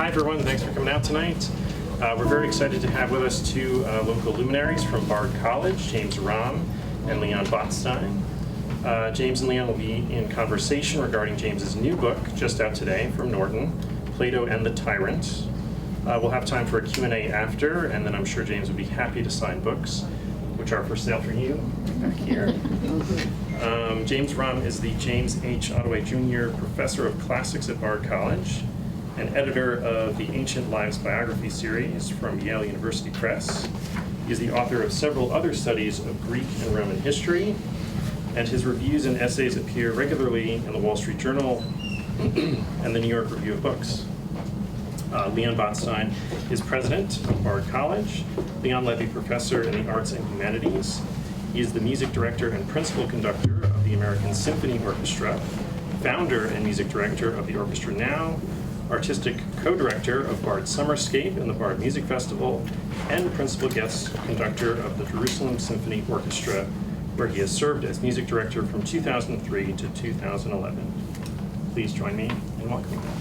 Hi everyone, thanks for coming out tonight. We're very excited to have with us two local luminaries from Bard College, James Romm and Leon Botstein. James and Leon will be in conversation regarding James's new book, just out today from Norton, Plato and the Tyrant. We'll have time for a Q&A after, and then I'm sure James would be happy to sign books, which are for sale for you back here. James Romm is the James H. Ottaway Jr. Professor of Classics at Bard College and editor of the Ancient Lives Biography series from Yale University Press. He is the author of several other studies of Greek and Roman history, and his reviews and essays appear regularly in the Wall Street Journal and the New York Review of Books. Leon Botstein is president of Bard College, Leon Levy Professor in the Arts and Humanities. He is the music director and principal conductor of the American Symphony Orchestra, founder and music director of the Orchestra Now, artistic co-director of Bard Summerscape and the Bard Music Festival, and principal guest conductor of the Jerusalem Symphony Orchestra, where he has served as music director from 2003 to 2011. Please join me in welcoming them.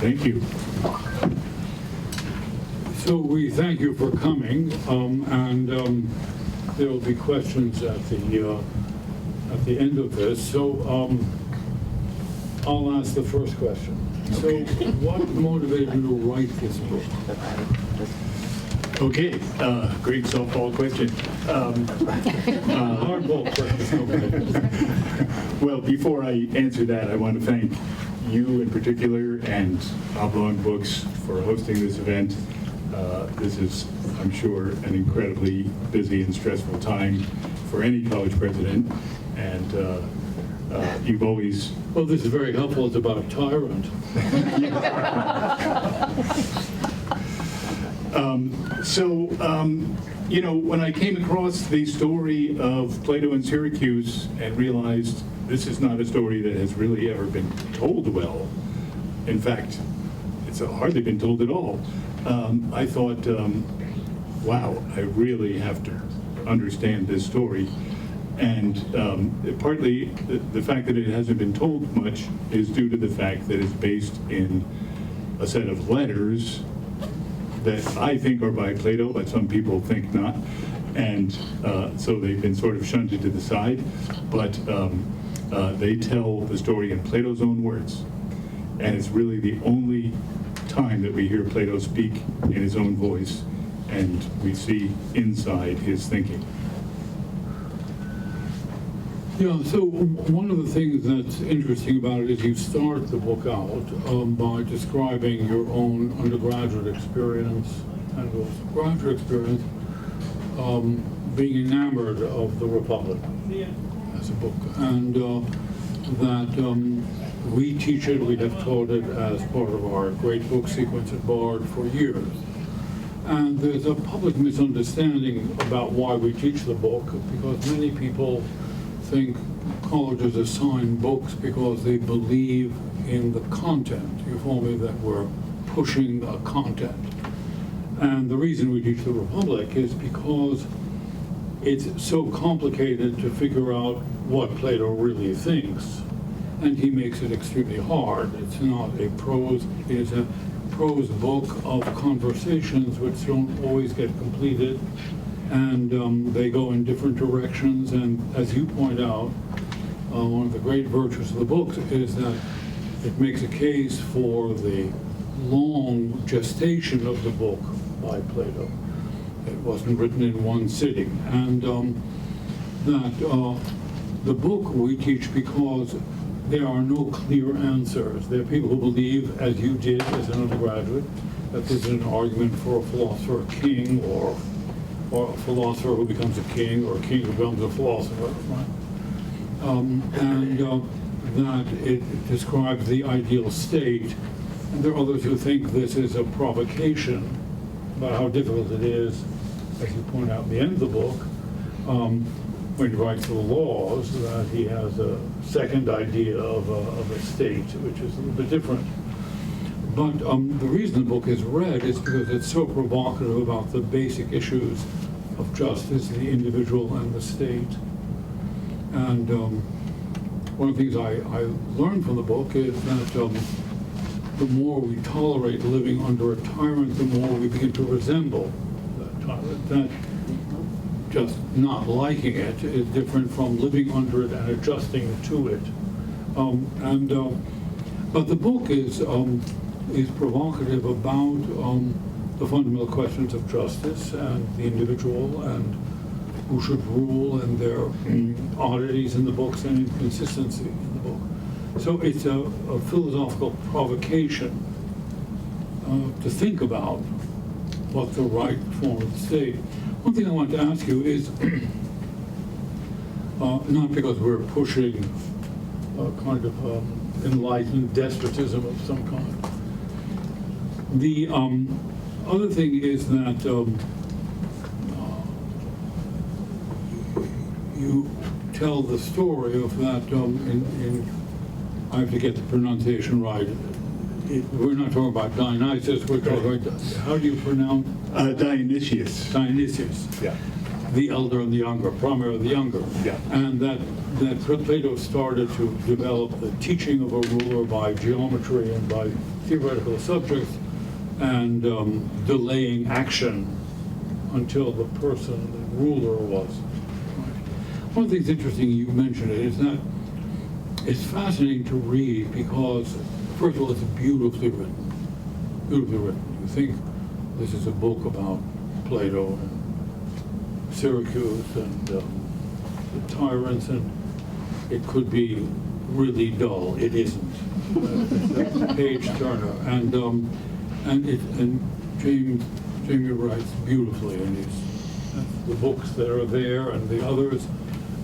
Thank you. So we thank you for coming, and there will be questions at the end of this. So I'll ask the first question. So what motivated you to write this book? Okay, great softball question. Hardball question. Well, before I answer that, I want to thank you in particular and Oblong Books for hosting this event. This is, I'm sure, an incredibly busy and stressful time for any college president, and you've always... Well, this is very helpful. It's about a tyrant. You know, when I came across the story of Plato in Syracuse and realized this is not a story that has really ever been told well, in fact, it's hardly been told at all, I thought, wow, I really have to understand this story. And partly the fact that it hasn't been told much is due to the fact that it's based in a set of letters that I think are by Plato, but some people think not. And so they've been sort of shunted to the side. But they tell the story in Plato's own words. And it's really the only time that we hear Plato speak in his own voice, and we see inside his thinking. Yeah, so one of the things that's interesting about it is you start the book out by describing your own undergraduate experience and also graduate experience being enamored of the Republic as a book, and that we teach it, we have taught it as part of our great book sequence at Bard for years. And there's a public misunderstanding about why we teach the book, because many people think colleges assign books because they believe in the content. You told me that we're pushing a content. And the reason we teach the Republic is because it's so complicated to figure out what Plato really thinks. And he makes it extremely hard. It's not a prose, it is a prose book of conversations which don't always get completed, and they go in different directions. And as you point out, one of the great virtues of the book is that it makes a case for the long gestation of the book by Plato. It wasn't written in one sitting. And that the book we teach because there are no clear answers. There are people who believe, as you did as an undergraduate, that there's an argument for a philosopher king, or a philosopher who becomes a king, or a king who becomes a philosopher, right? That it describes the ideal state. And there are others who think this is a provocation about how difficult it is, as you point out at the end of the book, when he writes the laws, that he has a second idea of a state, which is a little bit different. But the reason the book is read is because it's so provocative about the basic issues of justice, the individual and the state. And one of the things I learned from the book is that the more we tolerate living under a tyrant, the more we begin to resemble that tyrant. That just not liking it is different from living under it and adjusting to it. But the book is provocative about the fundamental questions of justice and the individual and who should rule, and their oddities in the books and inconsistency in the book. So it's a philosophical provocation to think about what the right form of the state. One thing I want to ask you is, not because we're pushing a kind of enlightened despotism of some kind. The other thing is that you tell the story of that I have to get the pronunciation right. We're not talking about Dionysus, we're talking about, how do you pronounce? Dionysius. Dionysius. Yeah. The elder and the younger, primarily the younger. Yeah. And that Plato started to develop the teaching of a ruler by geometry and by theoretical subjects, and delaying action until the person, the ruler, was. One of the things interesting, you mentioned it, is that it's fascinating to read because, first of all, it's beautifully written. Beautifully written. You think this is a book about Plato and Syracuse and the tyrants, and it could be really dull. It isn't. It's a page turner, and Jamie writes beautifully, and the books that are there and the others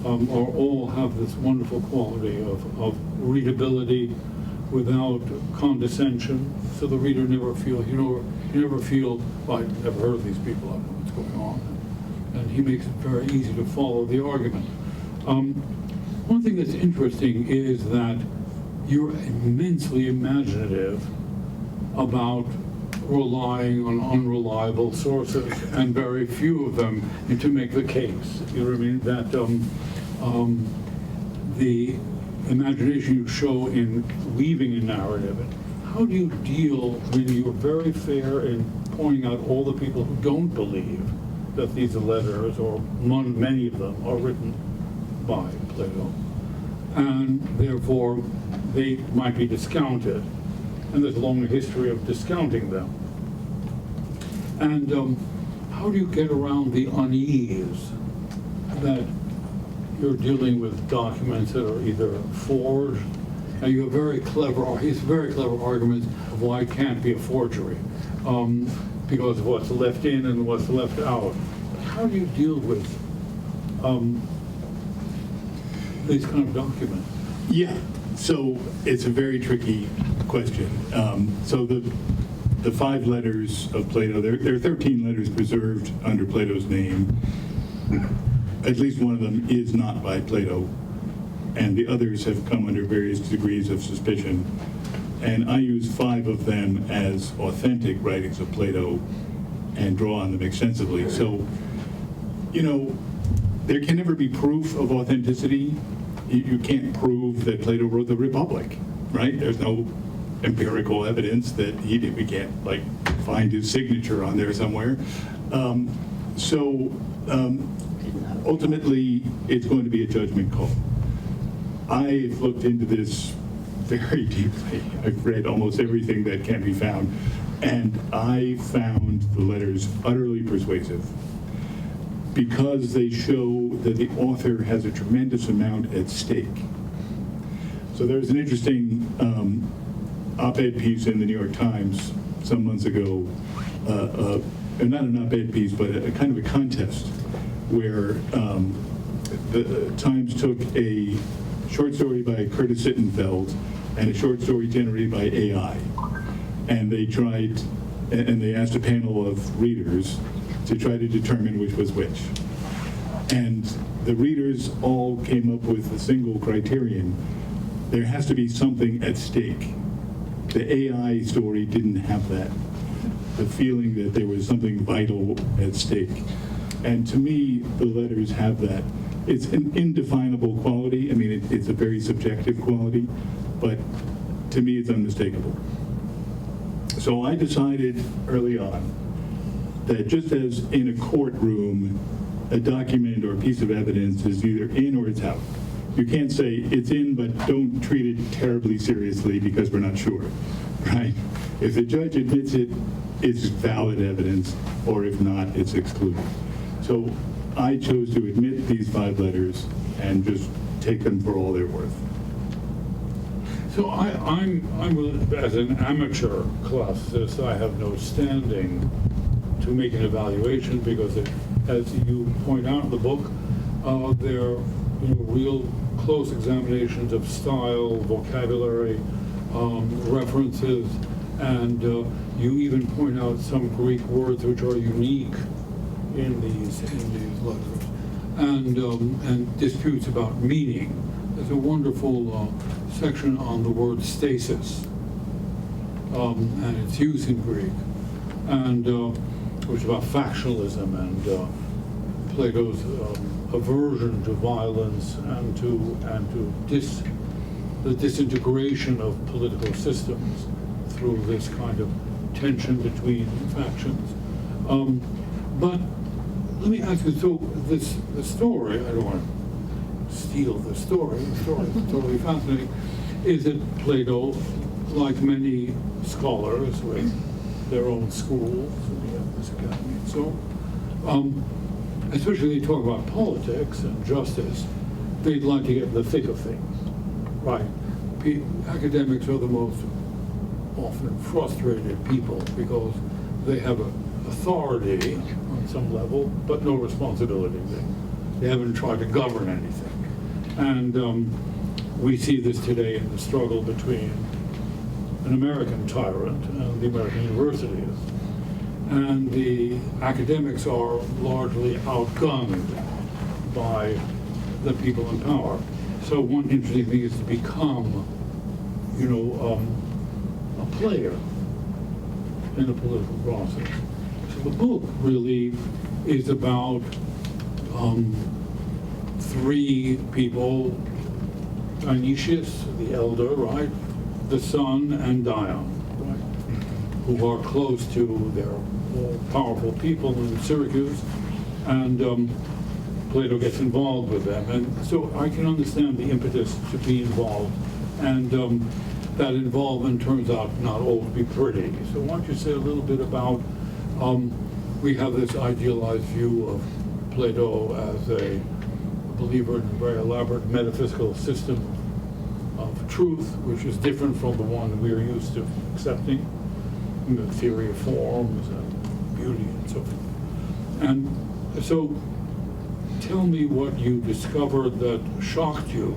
all have this wonderful quality of readability without condescension, so the reader never feels, you never feel, well, I've never heard of these people, I don't know what's going on, and he makes it very easy to follow the argument. One thing that's interesting is that you're immensely imaginative about relying on unreliable sources, and very few of them, and to make the case. You know what I mean? That the imagination you show in weaving a narrative. How do you deal, I mean, you're very fair in pointing out all the people who don't believe that these letters, or many of them, are written by Plato, and therefore they might be discounted. And there's a long history of discounting them. And how do you get around the unease that you're dealing with documents that are either forged, and you have very clever arguments of why it can't be a forgery, because of what's left in and what's left out. How do you deal with these kind of documents? Yeah, so it's a very tricky question. So the 5 letters of Plato, there are 13 letters preserved under Plato's name. At least one of them is not by Plato, and the others have come under various degrees of suspicion. And I use 5 of them as authentic writings of Plato and draw on them extensively. So, there can never be proof of authenticity. You can't prove that Plato wrote the Republic, right? There's no empirical evidence that he did. We can't find his signature on there somewhere. Ultimately, it's going to be a judgment call. I've looked into this very deeply. I've read almost everything that can be found, and I found the letters utterly persuasive because they show that the author has a tremendous amount at stake. So there's an interesting op-ed piece in the New York Times some months ago, not an op-ed piece, but a kind of a contest where the Times took a short story by Curtis Sittenfeld and a short story generated by AI, and they tried, and they asked a panel of readers to try to determine which was which. And the readers all came up with a single criterion: there has to be something at stake. The AI story didn't have that, the feeling that there was something vital at stake. And to me, the letters have that. It's an indefinable quality. I mean, it's a very subjective quality, but to me it's unmistakable. So I decided early on that just as in a courtroom, a document or a piece of evidence is either in or it's out. You can't say it's in, but don't treat it terribly seriously because we're not sure, right? If the judge admits it, it's valid evidence, or if not, it's excluded. So I chose to admit these 5 letters and just take them for all they're worth. So as an amateur classicist, I have no standing to make an evaluation because, as you point out in the book, they're real close examinations of style, vocabulary, references, and you even point out some Greek words which are unique in these letters, and disputes about meaning. There's a wonderful section on the word stasis and its use in Greek, and which is about factionalism and Plato's aversion to violence and to the disintegration of political systems through this kind of tension between factions. But let me ask you, so the story, I don't want to steal the story is totally fascinating, is that Plato, like many scholars with their own schools, and we have this academy and so on, especially they talk about politics and justice, they'd like to get in the thick of things, right? Academics are the most often frustrated people because they have authority on some level, but no responsibility. They haven't tried to govern anything. And we see this today in the struggle between an American tyrant and the American universities. And the academics are largely outgunned by the people in power. So one interesting thing is to become, a player in a political process. So the book really is about 3 people: Dionysius, the elder, right, the son, and Dion, right, who are close to their powerful people in Syracuse, and Plato gets involved with them, and so I can understand the impetus to be involved, and that involvement turns out not all to be pretty. So why don't you say a little bit about, we have this idealized view of Plato as a believer in a very elaborate metaphysical system of truth, which is different from the one we are used to accepting, the theory of forms and beauty and so forth. And so tell me what you discovered that shocked you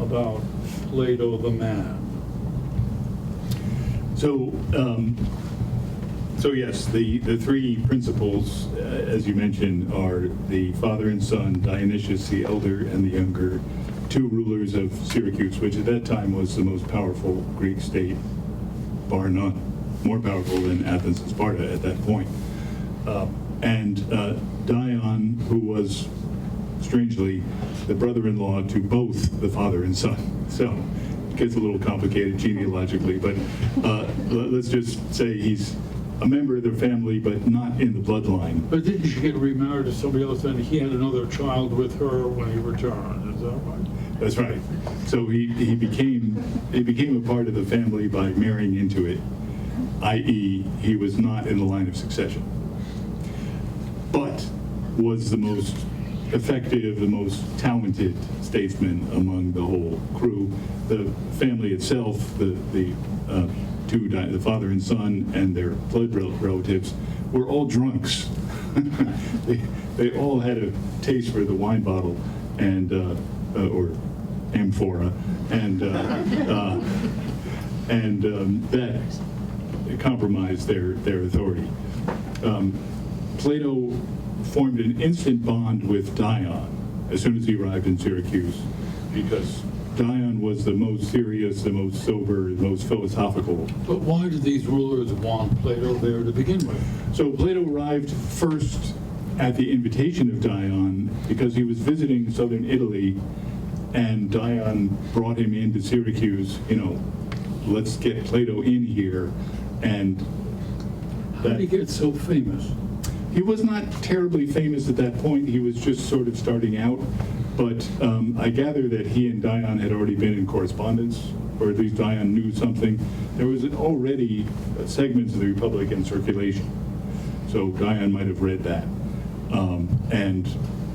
about Plato the man. So yes, the 3 principles, as you mentioned, are the father and son, Dionysius the elder and the younger, 2 rulers of Syracuse, which at that time was the most powerful Greek state, bar none, more powerful than Athens and Sparta at that point. And Dion, who was, strangely, the brother-in-law to both the father and son. So it gets a little complicated genealogically, but let's just say he's a member of their family, but not in the bloodline. But didn't she get remarried to somebody else, and he had another child with her when he returned? Is that right? That's right. So he became a part of the family by marrying into it, i.e., he was not in the line of succession, but was the most effective, the most talented statesman among the whole crew. The family itself, the father and son and their blood relatives, were all drunks. they all had a taste for the wine bottle and or amphora, and that compromised their authority. Plato formed an instant bond with Dion as soon as he arrived in Syracuse, because Dion was the most serious, the most sober, the most philosophical. But why did these rulers want Plato there to begin with? So Plato arrived first at the invitation of Dion because he was visiting southern Italy, and Dion brought him into Syracuse, let's get Plato in here, and How did he get so famous? he was not terribly famous at that point. He was just sort of starting out, but I gather that he and Dion had already been in correspondence, or at least Dion knew something. There was already segments of the Republic in circulation, so Dion might have read that and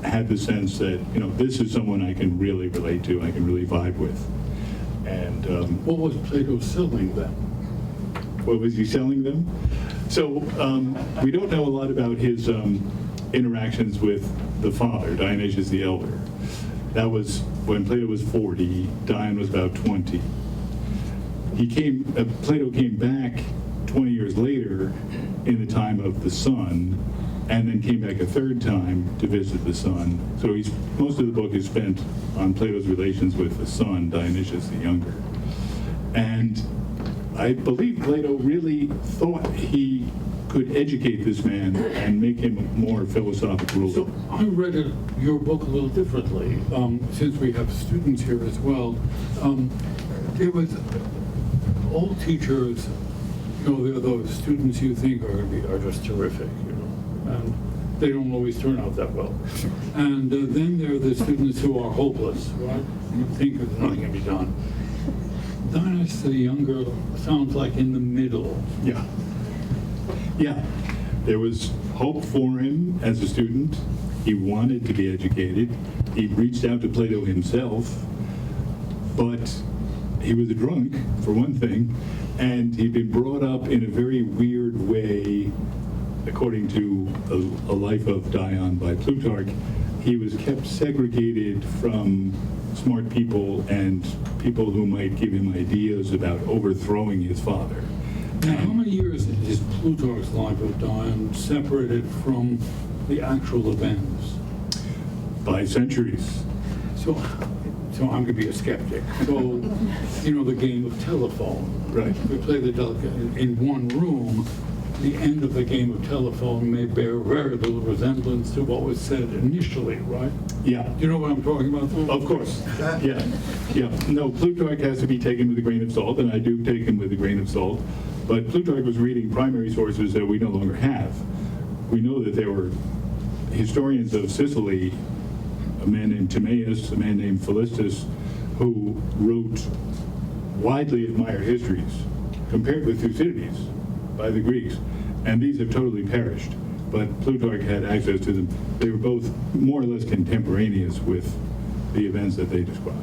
had the sense that, this is someone I can really relate to, I can really vibe with. And What was Plato selling then? what was he selling them? So we don't know a lot about his interactions with the father, Dionysius the Elder. That was when Plato was 40, Dion was about 20. Plato came back 20 years later in the time of the son, and then came back a third time to visit the son. So most of the book is spent on Plato's relations with the son, Dionysius the Younger. And I believe Plato really thought he could educate this man and make him a more philosophical ruler. So I read your book a little differently, since we have students here as well. There was all teachers, they're those students you think are just terrific, and they don't always turn out that well. And then there are the students who are hopeless, right? You think there's nothing can be done. Dynasty the Younger sounds like in the middle. Yeah. Yeah. There was hope for him as a student. He wanted to be educated. He reached out to Plato himself, but he was a drunk, for one thing, and he'd been brought up in a very weird way. According to a Life of Dion by Plutarch, he was kept segregated from smart people and people who might give him ideas about overthrowing his father. Now, how many years is Plutarch's Life of Dion separated from the actual events? By centuries. So I'm going to be a skeptic. So, the game of telephone. Right. We play the telephone in one room. The end of the game of telephone may bear very little resemblance to what was said initially, right? Yeah. Do you know what I'm talking about? Of course. Yeah. Yeah. No, Plutarch has to be taken with a grain of salt, and I do take him with a grain of salt. But Plutarch was reading primary sources that we no longer have. We know that there were historians of Sicily, a man named Timaeus, a man named Philistus, who wrote widely admired histories, compared with Thucydides by the Greeks. And these have totally perished. But Plutarch had access to them. They were both more or less contemporaneous with the events that they describe.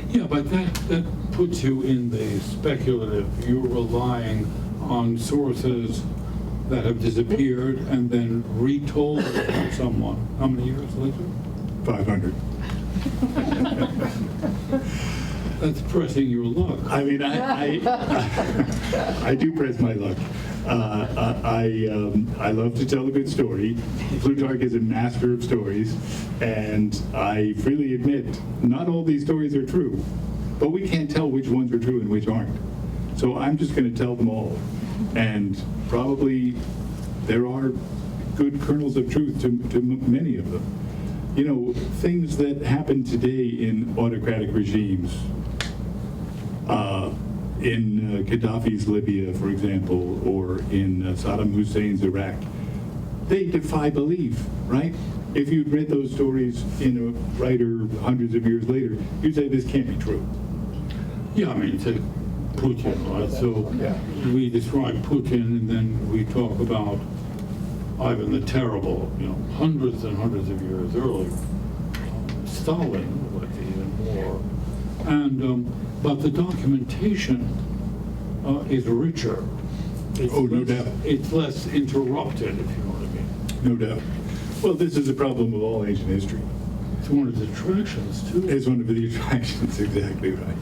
Yeah, but that puts you in the speculative. You're relying on sources that have disappeared and then retold to someone. How many years later? 500. That's pressing your luck. I mean, I do press my luck. I love to tell a good story. Plutarch is a master of stories, and I freely admit not all these stories are true, but we can't tell which ones are true and which aren't. So I'm just going to tell them all, and probably there are good kernels of truth to many of them. Things that happen today in autocratic regimes, in Gaddafi's Libya, for example, or in Saddam Hussein's Iraq, they defy belief, right? If you'd read those stories in a writer hundreds of years later, you'd say this can't be true. Yeah, I mean, take Putin, right? So we describe Putin, and then we talk about Ivan the Terrible, hundreds and hundreds of years earlier. Stalin, like even more. And but the documentation is richer. No doubt. It's less interrupted, if you know what I mean. No doubt. Well, this is a problem of all ancient history. It's one of the attractions, too. It's one of the attractions, exactly right.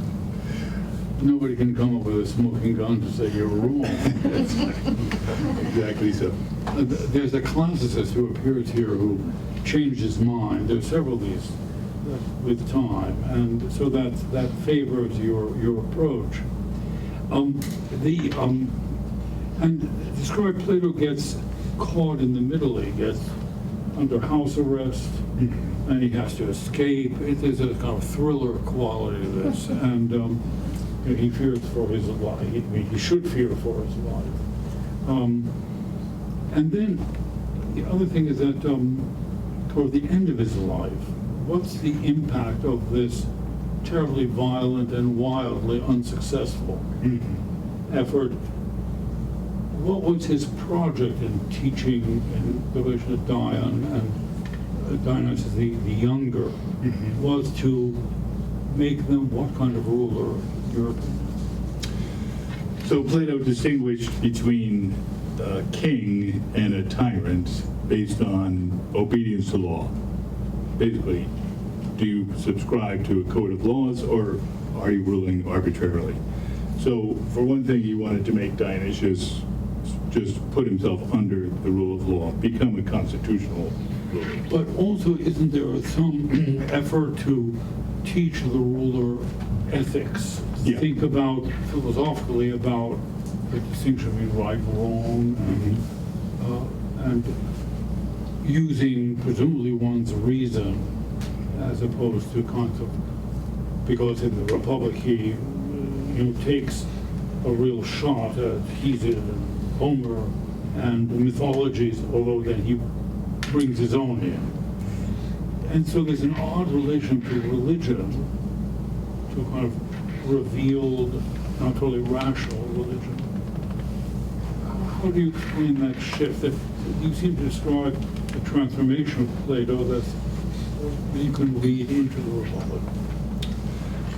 Nobody can come up with a smoking gun to say you're wrong. Exactly so. There's a classicist who appears here who changed his mind. There's several of these with time, and so that favors your approach. And describe Plato gets caught in the middle. He gets under house arrest. and he has to escape. There's a kind of thriller quality to this, and he fears for his life. He should fear for his life. And then the other thing is that toward the end of his life, what's the impact of this terribly violent and wildly unsuccessful effort? What was his project in teaching in relation to Dion and Dynasty the Younger? Was to make them what kind of ruler, in your opinion? So Plato distinguished between a king and a tyrant based on obedience to law. Basically, do you subscribe to a code of laws, or are you ruling arbitrarily? So for one thing, he wanted to make Dionysius just put himself under the rule of law, become a constitutional ruler. But also, isn't there some effort to teach the ruler ethics? Yeah. Think about, philosophically, about the distinction between right and wrong, and using, presumably, one's reason as opposed to kinds of, because in the Republic he takes a real shot at Hesiod and Homer and the mythologies, although then he brings his own in. And so there's an odd relation to religion, to a kind of revealed, not totally rational religion. How do you explain that shift? That you seem to describe the transformation of Plato that you can read into the Republic.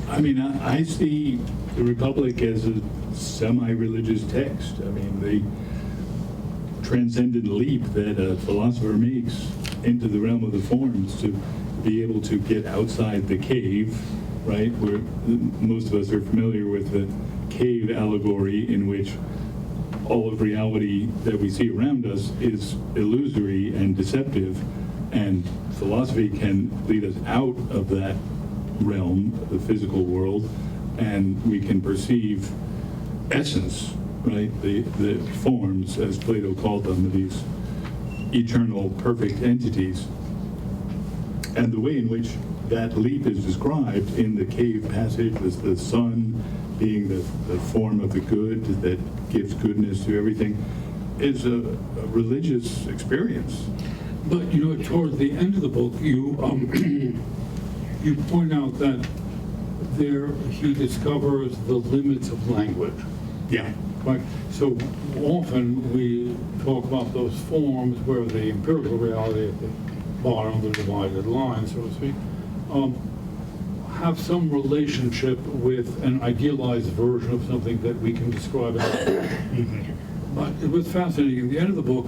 I mean, I see the Republic as a semi-religious text. I mean, the transcendent leap that a philosopher makes into the realm of the forms to be able to get outside the cave, right? Where most of us are familiar with the cave allegory, in which all of reality that we see around us is illusory and deceptive, and philosophy can lead us out of that realm, the physical world, and we can perceive essence, right? The forms, as Plato called them, these eternal, perfect entities. And the way in which that leap is described in the cave passage, the sun being the form of the good that gives goodness to everything, is a religious experience. But toward the end of the book, you you point out that there he discovers the limits of language. Yeah. Right. So often we talk about those forms where the empirical reality at the bottom, the divided line, so to speak, have some relationship with an idealized version of something that we can describe as. But it was fascinating. In the end of the book,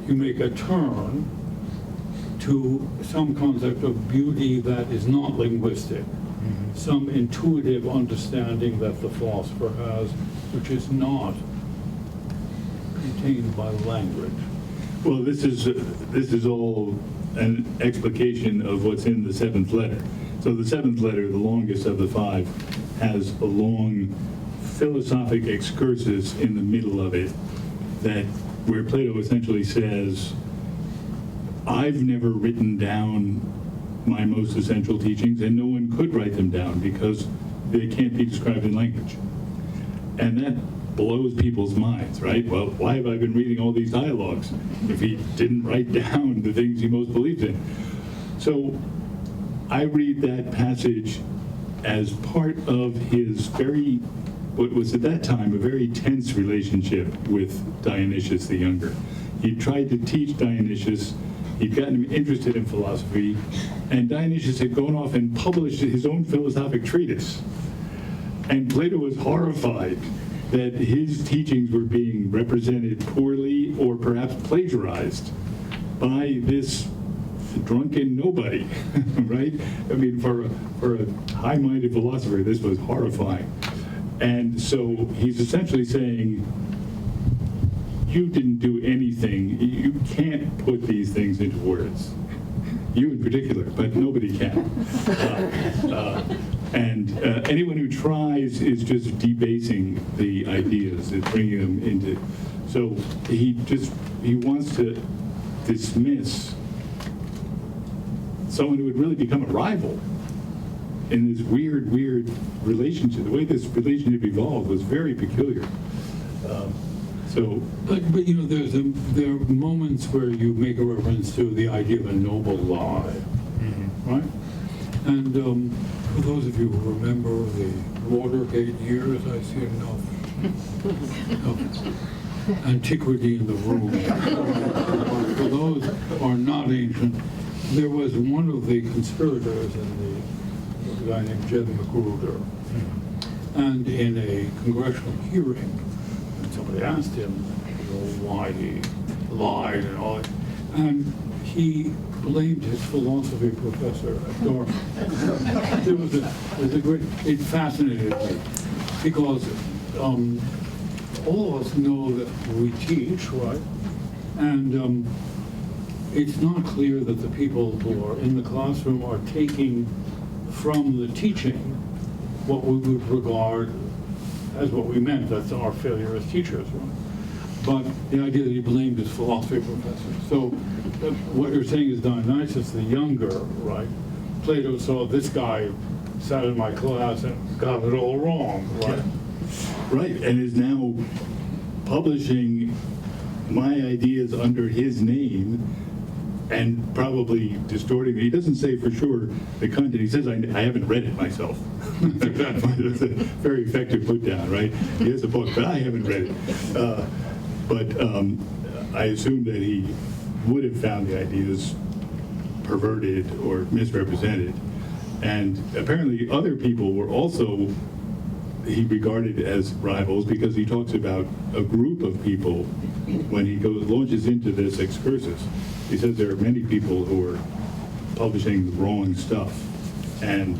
you make a turn to some concept of beauty that is not linguistic, some intuitive understanding that the philosopher has, which is not contained by language. Well, this is all an explication of what's in the seventh letter. So the seventh letter, the longest of the five, has a long philosophic excursus in the middle of it, that where Plato essentially says, I've never written down my most essential teachings, and no one could write them down because they can't be described in language. And that blows people's minds, right? Well, why have I been reading all these dialogues if he didn't write down the things he most believed in? So I read that passage as part of his what was at that time a very tense relationship with Dionysius the Younger. He tried to teach Dionysius, he'd gotten him interested in philosophy, and Dionysius had gone off and published his own philosophic treatise. And Plato was horrified that his teachings were being represented poorly or perhaps plagiarized by this drunken nobody, right? I mean, for a high-minded philosopher, this was horrifying. And so he's essentially saying, you didn't do anything. You can't put these things into words. You in particular, but nobody can. And anyone who tries is just debasing the ideas, it's bringing them into. So he wants to dismiss someone who would really become a rival in this weird relationship. The way this relationship evolved was very peculiar. But you know, there are moments where you make a reference to the idea of a noble lie, right? And for those of you who remember the Watergate years, I see enough antiquity in the room. For those who are not ancient, there was one of the conspirators a guy named Jed Magruder, and in a congressional hearing, somebody asked him, why he lied and all that, and he blamed his philosophy professor at Dartmouth. It was a great, it fascinated me, because all of us know that we teach, right? And it's not clear that the people who are in the classroom are taking from the teaching what we would regard as what we meant. That's our failure as teachers, right? But the idea that he blamed his philosophy professor. So what you're saying is Dionysius the Younger, right? Plato saw this guy sat in my class and got it all wrong, right? Yeah. Right, and is now publishing my ideas under his name and probably distorting it. He doesn't say for sure the content. He says, I haven't read it myself. That's a very effective put down, right? He has a book, but I haven't read it. But I assume that he would have found the ideas perverted or misrepresented. And apparently other people were also, he regarded as rivals, because he talks about a group of people when he launches into this excursus. He says there are many people who are publishing the wrong stuff, and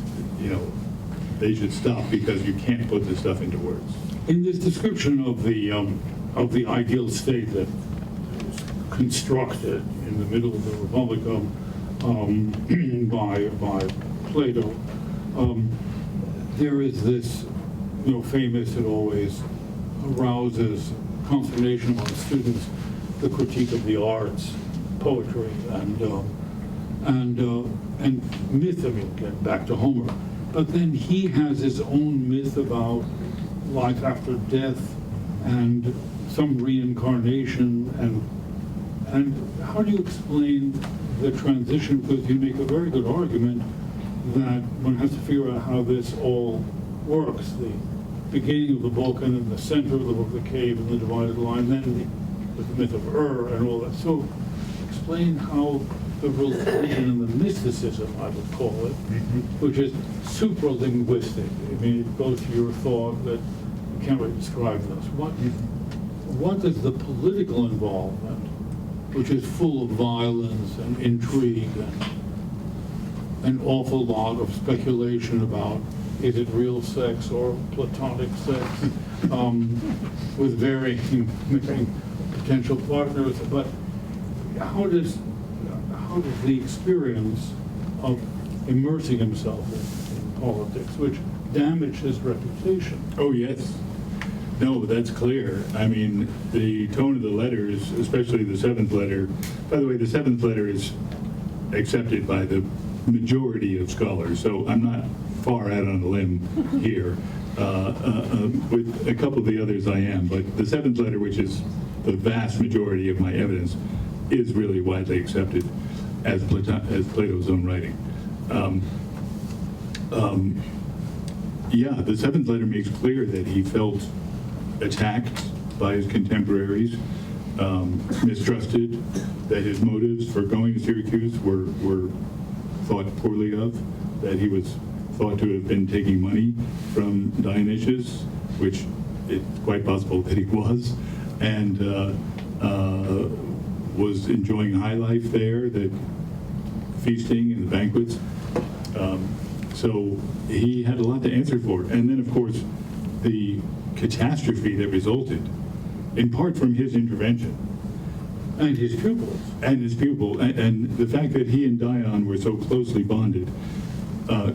they should stop because you can't put this stuff into words. In this description of the ideal state that was constructed in the middle of the Republic by Plato, there is this famous, it always arouses consternation among students, the critique of the arts, poetry, and myth. I mean, get back to Homer. But then he has his own myth about life after death and some reincarnation. And how do you explain the transition? Because you make a very good argument that one has to figure out how this all works. The beginning of the book, and in the center of the book, the cave and the divided line, then the myth of and all that. So explain how the religion and the mysticism, I would call it, which is supralinguistic. I mean, it goes to your thought that you can't really describe this. What is the political involvement, which is full of violence and intrigue and an awful lot of speculation about is it real sex or platonic sex, with varying potential partners, but how does the experience of immersing himself in politics, which damaged his reputation? Oh, yes. No, that's clear. I mean, the tone of the letters, especially the seventh letter, by the way, the seventh letter is accepted by the majority of scholars, so I'm not far out on a limb here. With a couple of the others I am, but the seventh letter, which is the vast majority of my evidence, is really widely accepted as Plato's own writing. The seventh letter makes clear that he felt attacked by his contemporaries, mistrusted, that his motives for going to Syracuse were thought poorly of, that he was thought to have been taking money from Dionysius, which it's quite possible that he was, and was enjoying high life there, the feasting and the banquets. So he had a lot to answer for. And then, of course, the catastrophe that resulted, in part from his intervention. And his pupils. And his pupil. And the fact that he and Dion were so closely bonded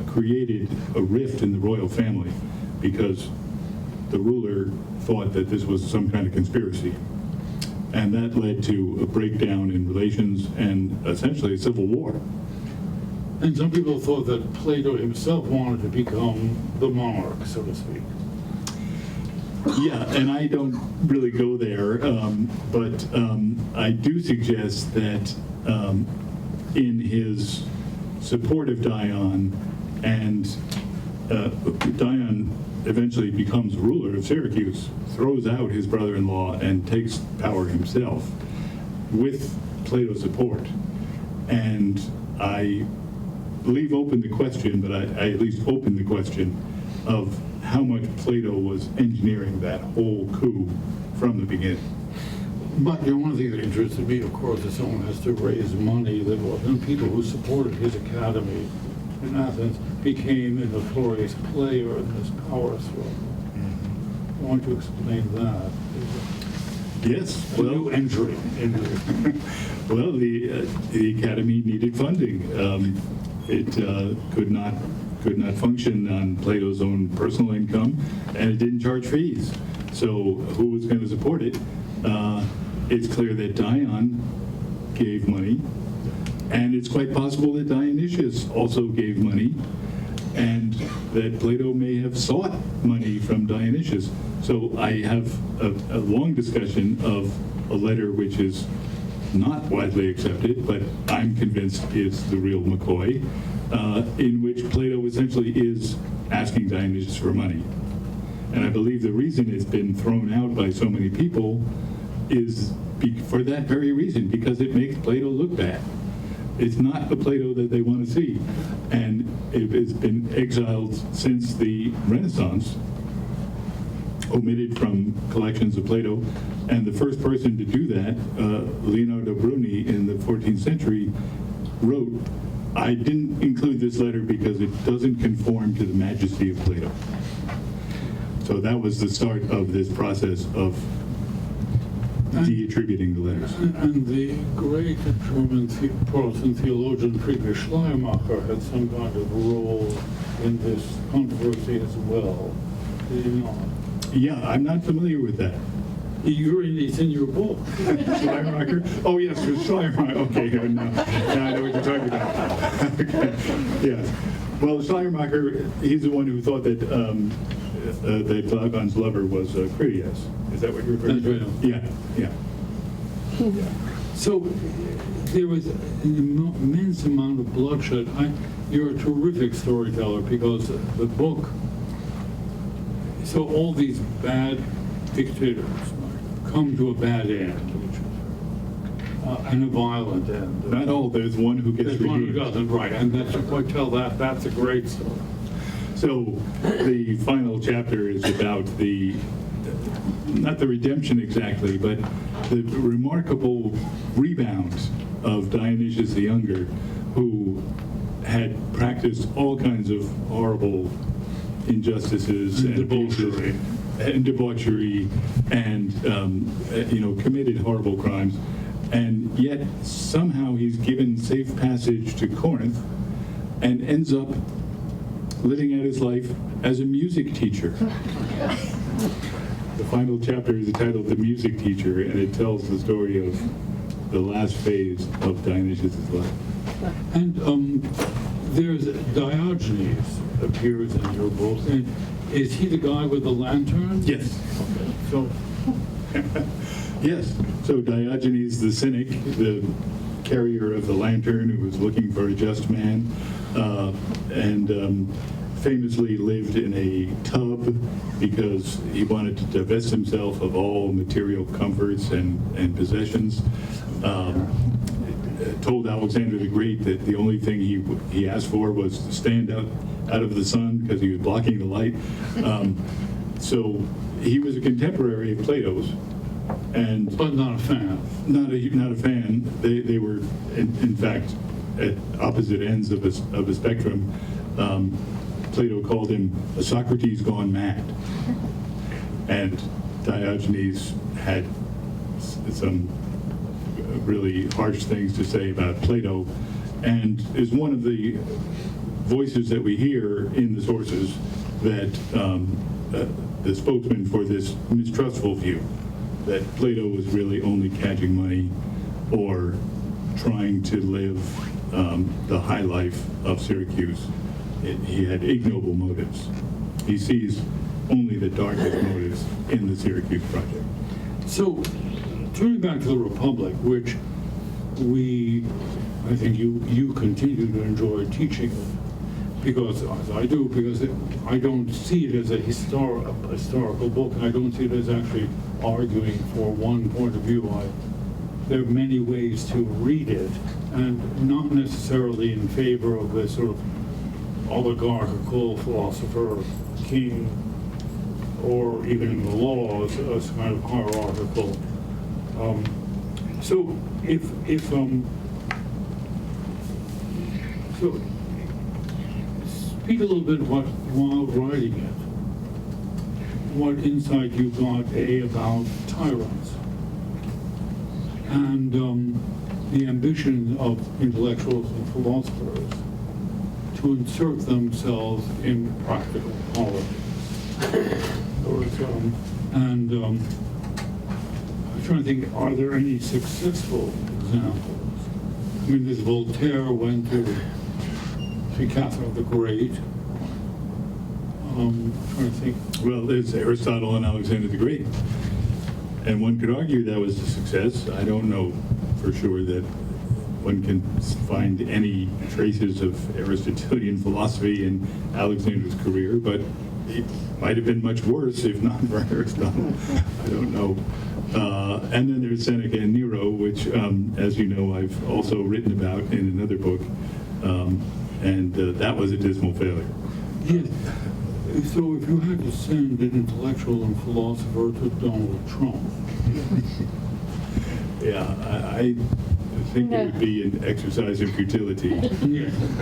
created a rift in the royal family, because the ruler thought that this was some kind of conspiracy. And that led to a breakdown in relations and essentially a civil war. And some people thought that Plato himself wanted to become the monarch, so to speak. Yeah, and I don't really go there, but I do suggest that in his support of Dion, and Dion eventually becomes ruler of Syracuse, throws out his brother-in-law and takes power himself with Plato's support. And I leave open the question, but I at least open the question of how much Plato was engineering that whole coup from the beginning. But one of the things that interested me, of course, is someone has to raise money. That and people who supported his academy in Athens became a notorious player in this power struggle. I want to explain that. Yes, A new entry into well, the academy needed funding. It could not function on Plato's own personal income, and it didn't charge fees. So who was going to support it? It's clear that Dion gave money, and it's quite possible that Dionysius also gave money, and that Plato may have sought money from Dionysius. So I have a long discussion of a letter which is not widely accepted, but I'm convinced is the real McCoy, in which Plato essentially is asking Dionysius for money. And I believe the reason it's been thrown out by so many people is for that very reason, because it makes Plato look bad. It's not the Plato that they want to see. And it has been exiled since the Renaissance, omitted from collections of Plato. And the first person to do that, Leonardo Bruni in the 14th century, wrote, I didn't include this letter because it doesn't conform to the majesty of Plato. So that was the start of this process of de-attributing the letters. And the great German Protestant theologian Friedrich Schleiermacher had some kind of role in this controversy as well. Did he not? Yeah, I'm not familiar with that. It's in your book. Schleiermacher? Oh, yes, it was Schleiermacher. Okay, now I know what you're talking about. Okay. Yes. Well, Schleiermacher, he's the one who thought that that Glaucon's lover was Critias. Is that what you're referring to? That's right. Yeah. So there was an immense amount of bloodshed. You're a terrific storyteller because the book, so all these bad dictators come to a bad end, and a violent end. Not all. There's one who gets There's one who redeemed. doesn't, right, and that's, you quite tell that, that's a great story. So the final chapter is about not the redemption exactly, but the remarkable rebound of Dionysius the Younger, who had practiced all kinds of horrible injustices and Debauchery. debauchery and committed horrible crimes, and yet somehow he's given safe passage to Corinth and ends up living out his life as a music teacher. The final chapter is entitled The Music Teacher, and it tells the story of the last phase of Dionysius' life. And there's Diogenes appears in your book, and is he the guy with the lantern? Yes. So Yes. So Diogenes the cynic, the carrier of the lantern who was looking for a just man, and famously lived in a tub because he wanted to divest himself of all material comforts and possessions. Told Alexander the Great that the only thing he asked for was to stand out of the sun because he was blocking the light. So he was a contemporary of Plato's, but not a fan. not a fan. They were in fact at opposite ends of a spectrum. Plato called him a Socrates gone mad, and Diogenes had some really harsh things to say about Plato, and is one of the voices that we hear in the sources that the spokesman for this mistrustful view that Plato was really only catching money or trying to live the high life of Syracuse. He had ignoble motives. He sees only the darkest motives in the Syracuse project. So, turning back to the Republic, which I think you continue to enjoy teaching it, because, as I do, because I don't see it as a historical book, and I don't see it as actually arguing for one point of view. There are many ways to read it, and not necessarily in favor of this sort of oligarchical philosopher, king, or even in the laws, as kind of hierarchical. So speak a little bit while writing it, what insight you got about tyrants and the ambition of intellectuals and philosophers to insert themselves in practical politics. And I'm trying to think, are there any successful examples? I mean, this Voltaire went to see Catherine the Great. I'm trying to think. Well, there's Aristotle and Alexander the Great. And one could argue that was a success. I don't know for sure that one can find any traces of Aristotelian philosophy in Alexander's career, but it might have been much worse if not for Aristotle. I don't know. And then there's Seneca and Nero, which, as you know, I've also written about in another book, and that was a dismal failure. Yes. So if you had to send an intellectual and philosopher to Donald Trump. Yeah, I think it would be an exercise in futility.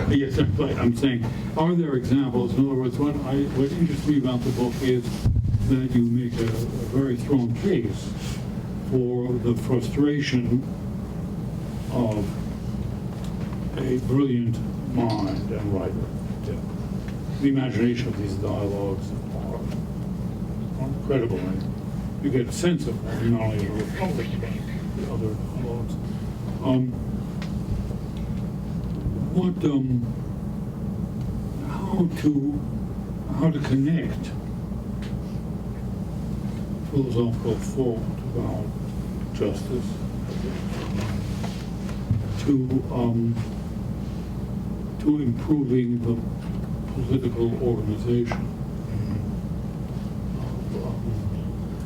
Yes, I'm saying, are there examples? In other words, what interests me about the book is that you make a very strong case for the frustration of a brilliant mind and writer. Yeah. The imagination of these dialogues are incredible, and you get a sense of not only the Republic but the other dialogues. How to connect philosophical thought about justice to improving the political organization.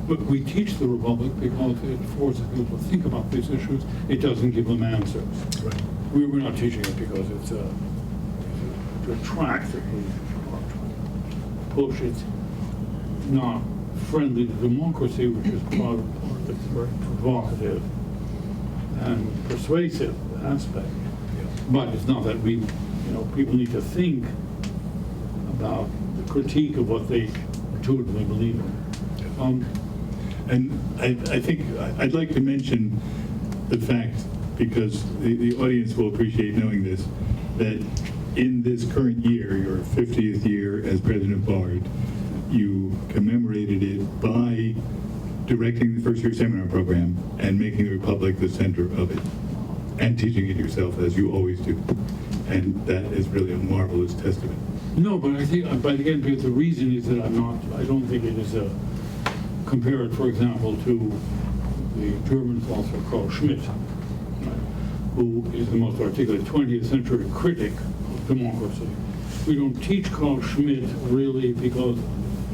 But we teach the Republic because it forces people to think about these issues. It doesn't give them answers. Right. We're not teaching it because it's to attract the push. It's not friendly to democracy, which is part of the very provocative and persuasive aspect. But it's not that people need to think about the critique of what they intuitively believe in. And I think I'd like to mention the fact, because the audience will appreciate knowing this, that in this current year, your 50th year as president of BARD, you commemorated it by directing the first year seminar program and making the Republic the center of it, and teaching it yourself, as you always do. And that is really a marvelous testament. No, but again, because the reason is that I don't think it is compare it, for example, to the German philosopher Carl Schmitt, who is the most articulate 20th century critic of democracy. We don't teach Carl Schmitt really because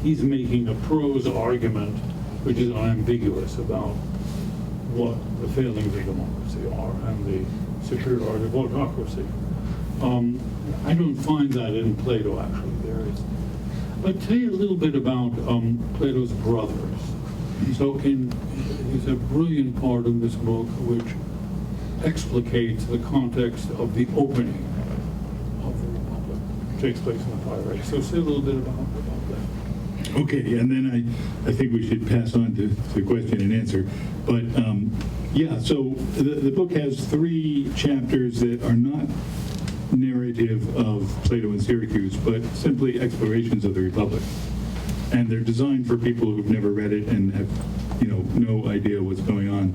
he's making a prose argument which is unambiguous about what the failings of democracy are and the superiority of autocracy. I don't find that in Plato, actually. There is. But tell you a little bit about Plato's brothers. So there's a brilliant part in this book which explicates the context of the opening of the Republic, which takes place in the Tyrant. So say a little bit about that. Okay, and then I think we should pass on to question and answer. But yeah, so the book has 3 chapters that are not narrative of Plato and Syracuse, but simply explorations of the Republic. And they're designed for people who've never read it and have, no idea what's going on.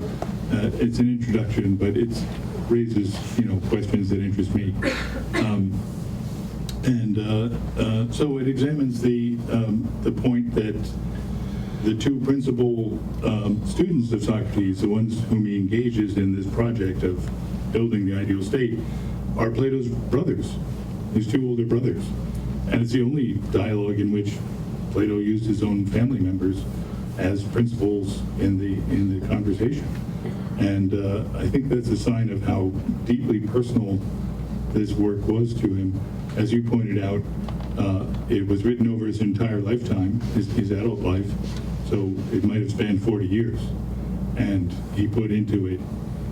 It's an introduction, but it's raises, questions that interest me. So it examines the point that the two principal students of Socrates, the ones whom he engages in this project of building the ideal state, are Plato's brothers, his two older brothers. And it's the only dialogue in which Plato used his own family members as principals in the conversation. And I think that's a sign of how deeply personal this work was to him. As you pointed out, it was written over his entire lifetime, his adult life, so it might have spanned 40 years. And he put into it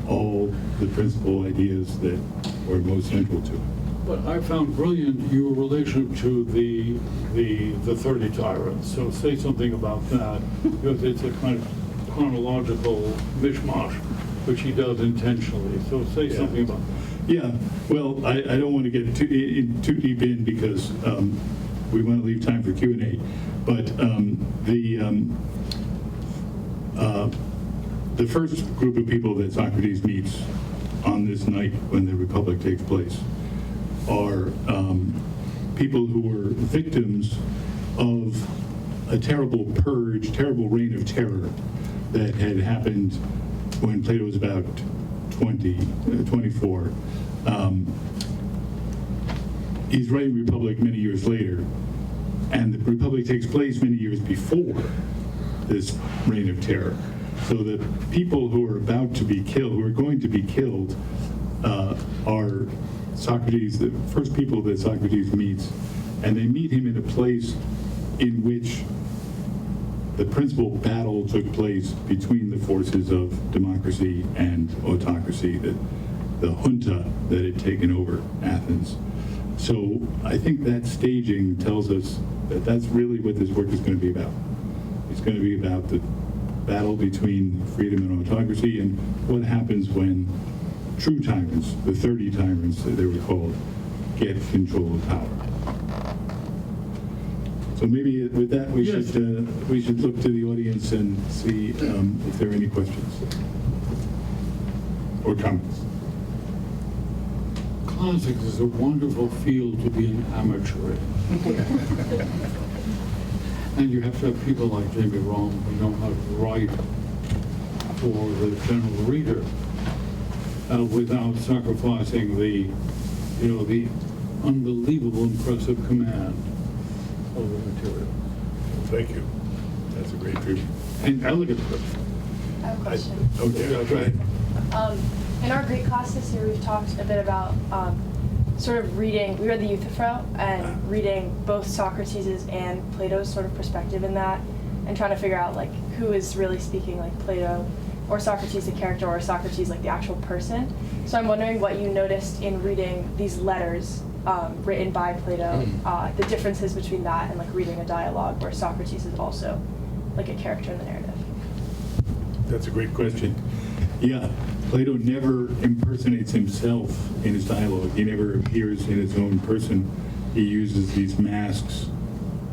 all the principal ideas that were most central to him. But I found brilliant your relationship to the 30 Tyrants. So say something about that, because it's a kind of chronological mishmash, which he does intentionally. So say something about that. Yeah, well, I don't want to get too deep in because we want to leave time for Q&A. But the first group of people that Socrates meets on this night when the Republic takes place are people who were victims of a terrible purge, terrible reign of terror that had happened when Plato was about 24. He's writing Republic many years later, and the Republic takes place many years before this reign of terror. So the people who are about to be killed, who are going to be killed, are Socrates, the first people that Socrates meets, and they meet him in a place in which the principal battle took place between the forces of democracy and autocracy, the junta that had taken over Athens. So I think that staging tells us that that's really what this work is going to be about. It's going to be about the battle between freedom and autocracy and what happens when true tyrants, the 30 tyrants that they were called, get control of power. So maybe with that we should look to the audience and see if there are any questions or comments. Classics is a wonderful field to be an amateur in. And you have to have people like Jamie Romm who know how to write for the general reader without sacrificing the unbelievable impressive command of the material. Thank you. That's a great tribute. And elegant. I have a question. Okay, Yeah, go ahead. In our Greek class this year, we've talked a bit about sort of reading. We read the Euthyphro and reading both Socrates' and Plato's sort of perspective in that, and trying to figure out like who is really speaking, like Plato or Socrates the character, or Socrates like the actual person. So I'm wondering what you noticed in reading these letters written by Plato, the differences between that and like reading a dialogue where Socrates is also like a character in the narrative. That's a great question. Yeah, Plato never impersonates himself in his dialogue. He never appears in his own person. He uses these masks,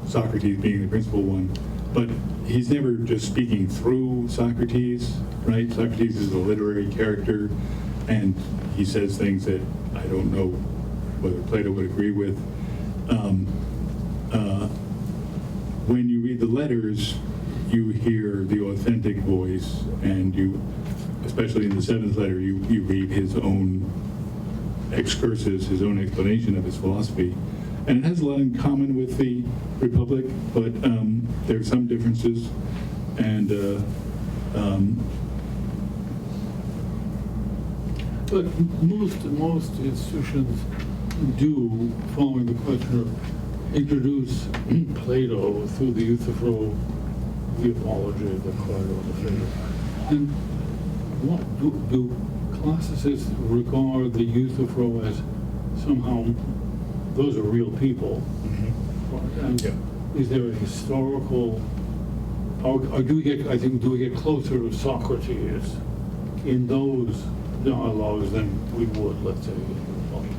Socrates being the principal one. But he's never just speaking through Socrates, right? Socrates is a literary character, and he says things that I don't know whether Plato would agree with. When you read the letters, you hear the authentic voice, and you, especially in the seventh letter, you read his own excursus, his own explanation of his philosophy. And it has a lot in common with the Republic, but there are some differences. And but most institutions do, following the question of introduce Plato through the Euthyphro, the Apology, the Plato, the Phaedra. And what do classicists regard the Euthyphro as somehow those are real people? And is there a historical, or do we get closer to Socrates in those dialogues than we would, let's say, in the Republic?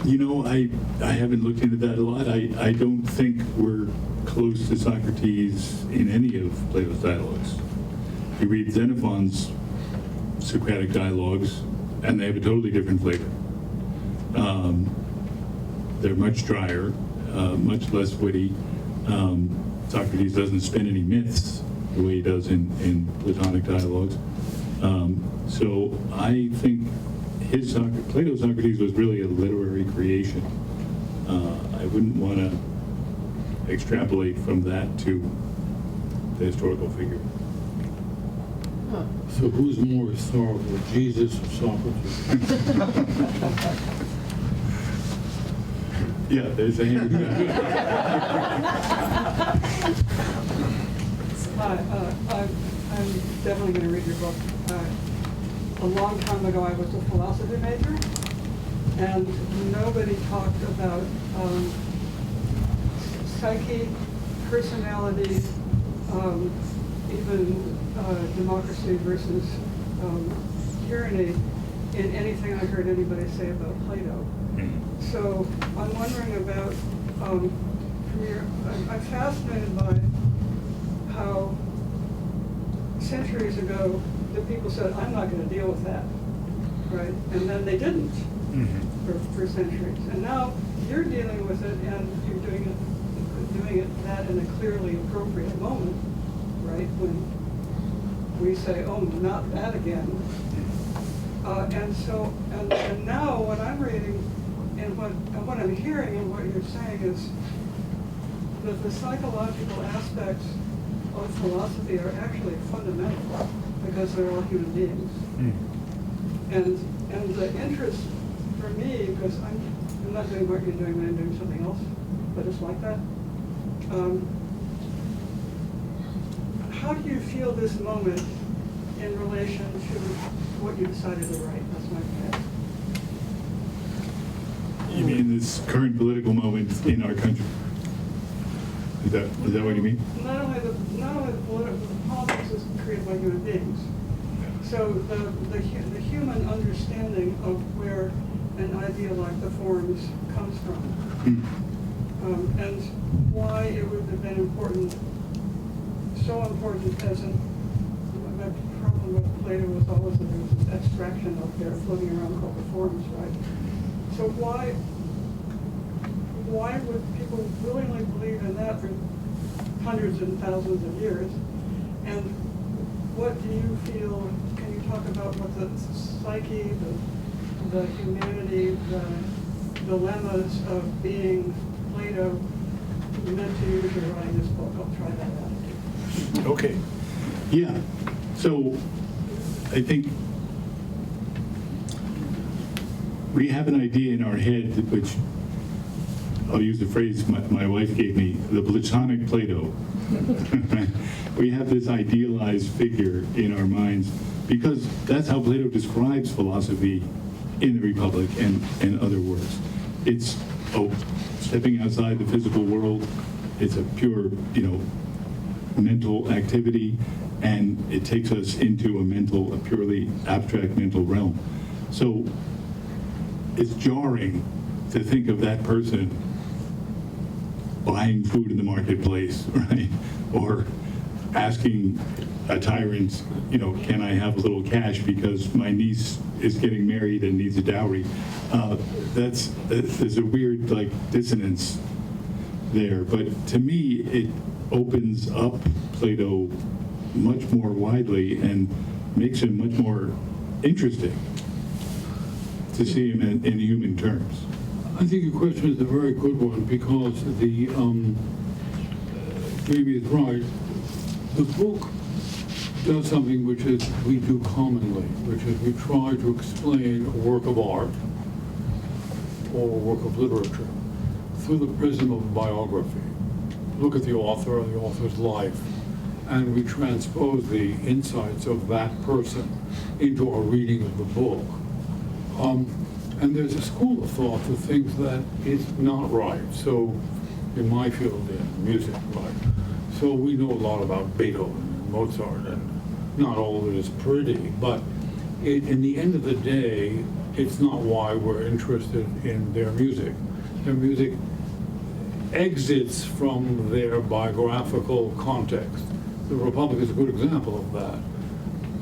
You know, I haven't looked into that a lot. I don't think we're close to Socrates in any of Plato's dialogues. You read Xenophon's Socratic dialogues, and they have a totally different flavor. They're much drier, much less witty. Socrates doesn't spin any myths the way he does in Platonic dialogues. So I think Plato's Socrates was really a literary creation. I wouldn't want to extrapolate from that to the historical figure. So who's more historical, Jesus or Socrates? Yeah, there's a hand. I'm definitely going to read your book. A long time ago, I was a philosophy major, and nobody talked about psyche, personality, even democracy versus tyranny in anything I heard anybody say about Plato. So I'm wondering about, I'm fascinated by how centuries ago the people said, I'm not going to deal with that, right? And then they didn't for centuries. And now you're dealing with it, and you're doing it that in a clearly appropriate moment, right? When we say, oh, not that again. And now what I'm reading and what I'm hearing and what you're saying is that the psychological aspects of philosophy are actually fundamental because they're all human beings. And the interest for me, because I'm not doing what you're doing, I'm doing something else, but it's like that. How do you feel this moment in relation to what you decided to write? That's my question. You mean this current political moment in our country? Is that what you mean? Not only the politics is created by human beings. So the human understanding of where an idea like the forms comes from, and why it would have been important, so important as my problem with Plato was always that there was this abstraction up there floating around called the forms, right? So why would people willingly believe in that for hundreds and thousands of years? And what do you feel, can you talk about what the psyche, the humanity, the dilemmas of being Plato meant to you as you're writing this book? I'll try that out. Okay. Yeah. So I think we have an idea in our head, which I'll use the phrase my wife gave me, the Platonic Plato. We have this idealized figure in our minds because that's how Plato describes philosophy in the Republic and other works. It's stepping outside the physical world. It's a pure, mental activity, and it takes us into a purely abstract mental realm. So it's jarring to think of that person buying food in the marketplace, right? Or asking a tyrant, can I have a little cash because my niece is getting married and needs a dowry? There's a weird dissonance there. But to me, it opens up Plato much more widely and makes him much more interesting to see him in human terms. I think your question is a very good one because maybe it's right. The book does something which is we do commonly, which is we try to explain a work of art or a work of literature through the prism of biography. Look at the author and the author's life, and we transpose the insights of that person into our reading of the book. And there's a school of thought that thinks that it's not right. So in my field, in music, right? So we know a lot about Beethoven and Mozart, and not all of it is pretty, but in the end of the day, it's not why we're interested in their music. Their music exits from their biographical context. The Republic is a good example of that.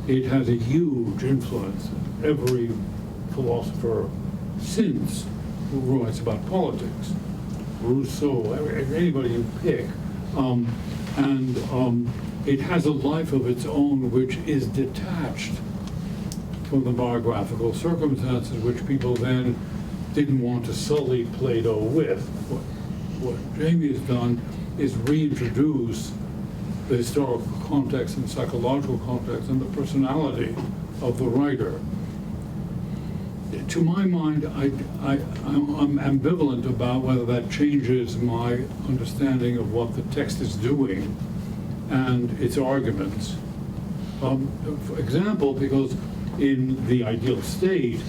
it has a huge influence. Every philosopher since who writes about politics, Rousseau, anybody you pick, it has a life of its own which is detached from the biographical circumstances which people then didn't want to sully Plato with. What Jamie has done is reintroduce the historical context and psychological context and the personality of the writer. To my mind, I'm ambivalent about whether that changes my understanding of what the text is doing and its arguments. For example, because in the ideal state,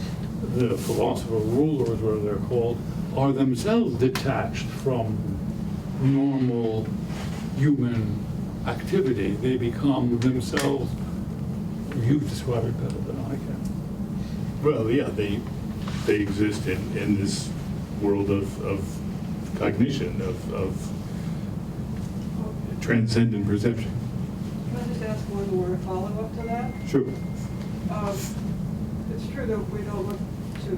the philosopher rulers, whatever they're called, are themselves detached from normal human activity. They become themselves, you describe it better than I can. Well, yeah, they exist in this world of cognition, of transcendent perception. Can I just ask one more follow-up to that? Sure. It's true that we don't look to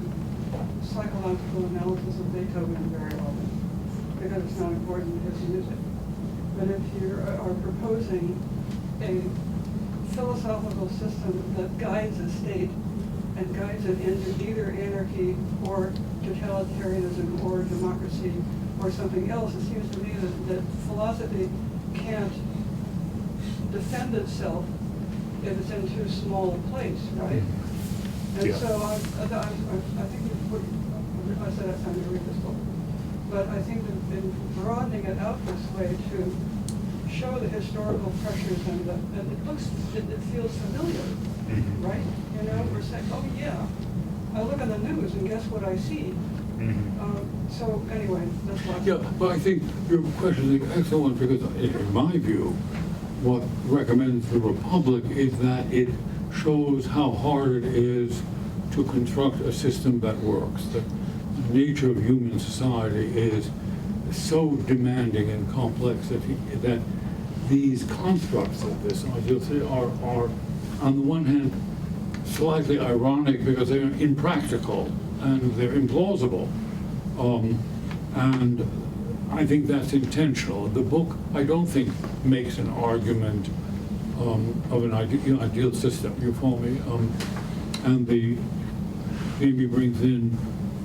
psychological analysis of Beethoven very often because it's not important in his music. But if you are proposing a philosophical system that guides a state and guides it into either anarchy or totalitarianism or democracy or something else, it seems to me that philosophy can't defend itself if it's in too small a place, right? And Yeah. so I think I said I time to read this book, but I think that in broadening it out this way to show the historical pressures and it feels familiar, right? You know, we're saying, oh yeah, I look on the news and guess what I see. So anyway, that's why. Yeah, but I think your question is an excellent one because, in my view, what recommends the Republic is that it shows how hard it is to construct a system that works. The nature of human society is so demanding and complex that these constructs of this ideal city are, on the one hand, slightly ironic because they're impractical and they're implausible. And I think that's intentional. The book, I don't think, makes an argument of an ideal system. You follow me? And Amy brings in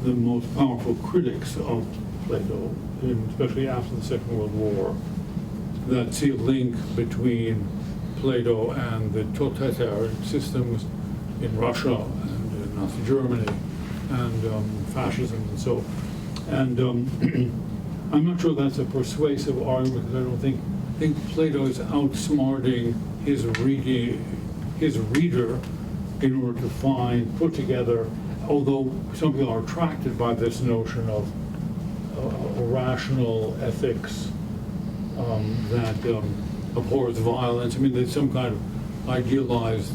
the most powerful critics of Plato, especially after the Second World War, that see a link between Plato and the totalitarian systems in Russia and in Nazi Germany and fascism and so. And I'm not sure that's a persuasive argument because I don't think Plato is outsmarting his reader in order to put together, although some people are attracted by this notion of rational ethics that abhors violence. I mean, there's some kind of idealized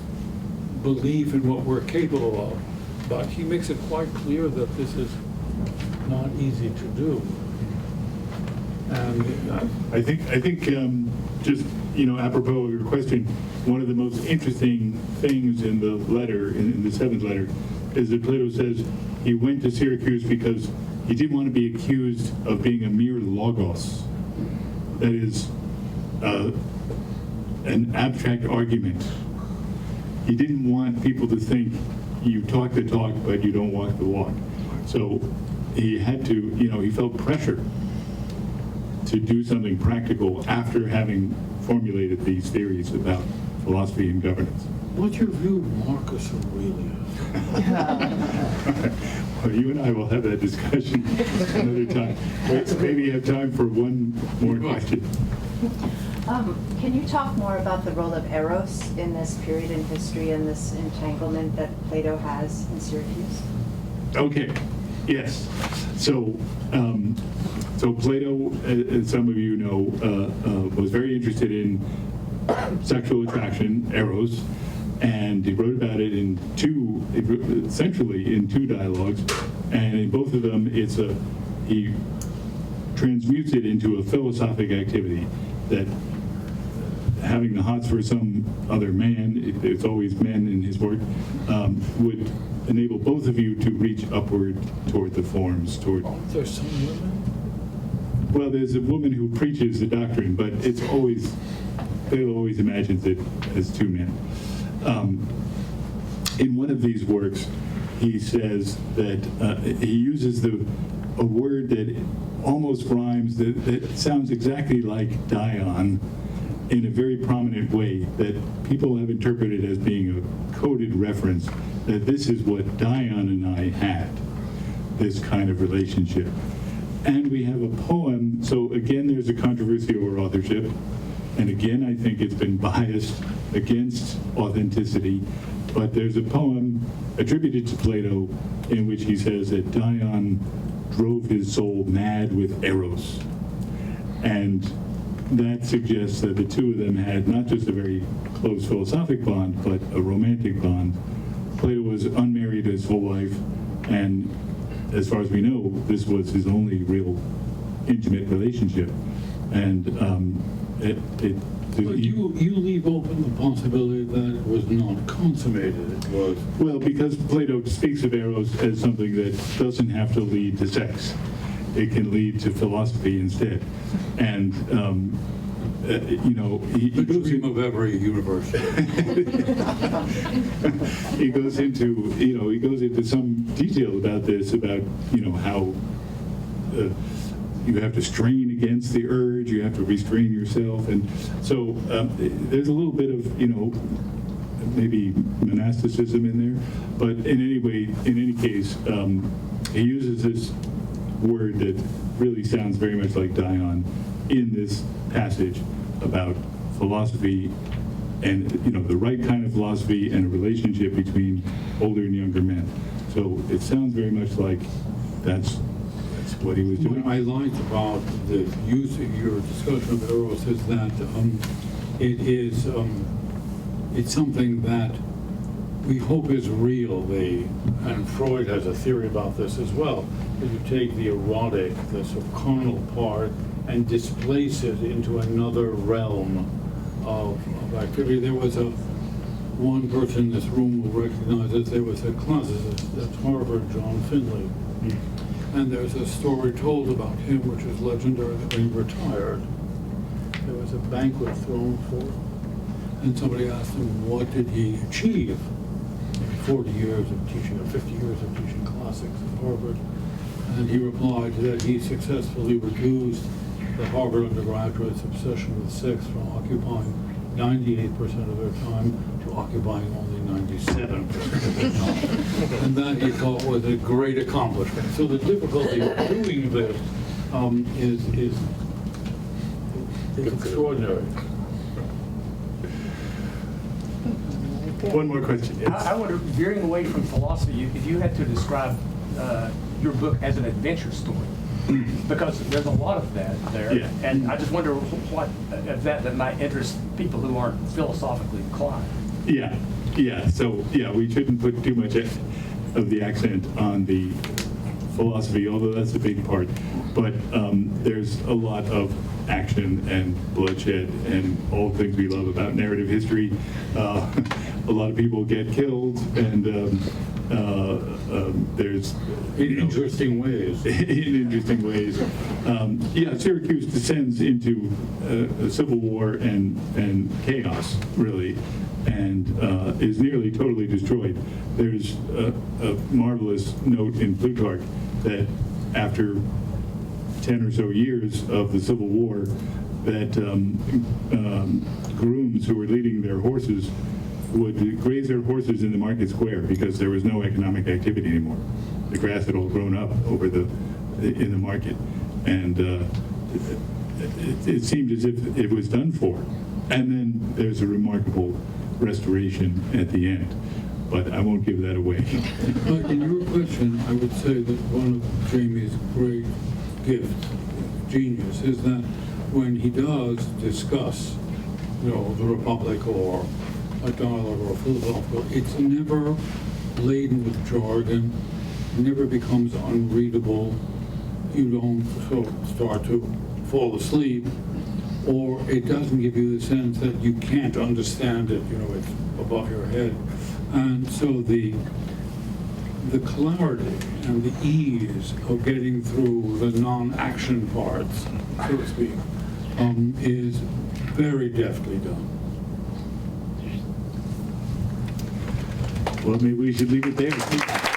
belief in what we're capable of, but he makes it quite clear that this is not easy to do. And I think just, apropos of your question, one of the most interesting things in the letter, in the seventh letter, is that Plato says he went to Syracuse because he didn't want to be accused of being a mere logos. That is, an abstract argument. He didn't want people to think you talk the talk, but you don't walk the walk. So he had to, he felt pressure to do something practical after having formulated these theories about philosophy and governance. what's your view of Marcus Aurelius? Well, you and I will have that discussion another time. Maybe you have time for one more question. Can you talk more about the role of Eros in this period in history and this entanglement that Plato has in Syracuse? Okay, yes. So, Plato, as some of you know, was very interested in sexual attraction, Eros, and he wrote about it essentially in two dialogues, and in both of them, he transmutes it into a philosophic activity that having the hots for some other man, there's always men in his work, would enable both of you to reach upward toward the forms, toward... There's some women? Well, there's a woman who preaches the doctrine, but it's always, Plato always imagines it as two men. In one of these works, he says that he uses a word that almost rhymes, that sounds exactly like Dion, in a very prominent way, that people have interpreted as being a coded reference, that this is what Dion and I had, this kind of relationship. And we have a poem, so again, there's a controversy over authorship, and again, I think it's been biased against authenticity, but there's a poem attributed to Plato in which he says that Dion drove his soul mad with Eros. And that suggests that the two of them had not just a very close philosophic bond, but a romantic bond. Plato was unmarried his whole life, and as far as we know, this was his only real intimate relationship. And But you leave open the possibility that it was not consummated. It was. Well, because Plato speaks of Eros as something that doesn't have to lead to sex. It can lead to philosophy instead. And, he The goes dream of every university. he goes into some detail about this, about, how you have to strain against the urge, you have to restrain yourself. And so there's a little bit of, maybe monasticism in there. But in any case, he uses this word that really sounds very much like Dion in this passage about philosophy and, the right kind of philosophy and a relationship between older and younger men. So it sounds very much like that's what he was doing. What I liked about the use of your discussion of Eros is that it's something that we hope is real. And Freud has a theory about this as well. That you take the erotic, the sort of carnal part, and displace it into another realm of activity. There was one person in this room who recognizes there was a classicist at Harvard, John Finley. And there's a story told about him, which is legendary, that when he retired, there was a banquet thrown for him. And somebody asked him, what did he achieve in 40 years of teaching, or 50 years of teaching classics at Harvard? And he replied that he successfully reduced the Harvard undergraduates' obsession with sex from occupying 98% of their time to occupying only 97% of their time. And that he thought was a great accomplishment. So the difficulty of doing this is extraordinary. One more question. Yes. I wonder, veering away from philosophy, if you had to describe your book as an adventure story, because there's a lot of that there, Yeah. and I just wonder what of that might interest people who aren't philosophically inclined. Yeah. So, we shouldn't put too much of the accent on the philosophy, although that's a big part. But there's a lot of action and bloodshed and all the things we love about narrative history. A lot of people get killed, and there's In interesting ways. in interesting ways. Syracuse descends into a civil war and chaos, really, and is nearly totally destroyed. There's a marvelous note in Plutarch that after 10 or so years of the Civil War, that grooms who were leading their horses would graze their horses in the market square because there was no economic activity anymore. The grass had all grown up in the market, and it seemed as if it was done for. And then there's a remarkable restoration at the end, but I won't give that away. But in your question, I would say that one of Jamie's great gifts, genius, is that when he does discuss, the Republic or a dialogue or a philosophical, it's never laden with jargon, never becomes unreadable. You don't start to fall asleep. or it doesn't give you the sense that you can't understand it, it's above your head. And so the clarity and the ease of getting through the non-action parts, so to speak, is very deftly done. Well, maybe we should leave it there.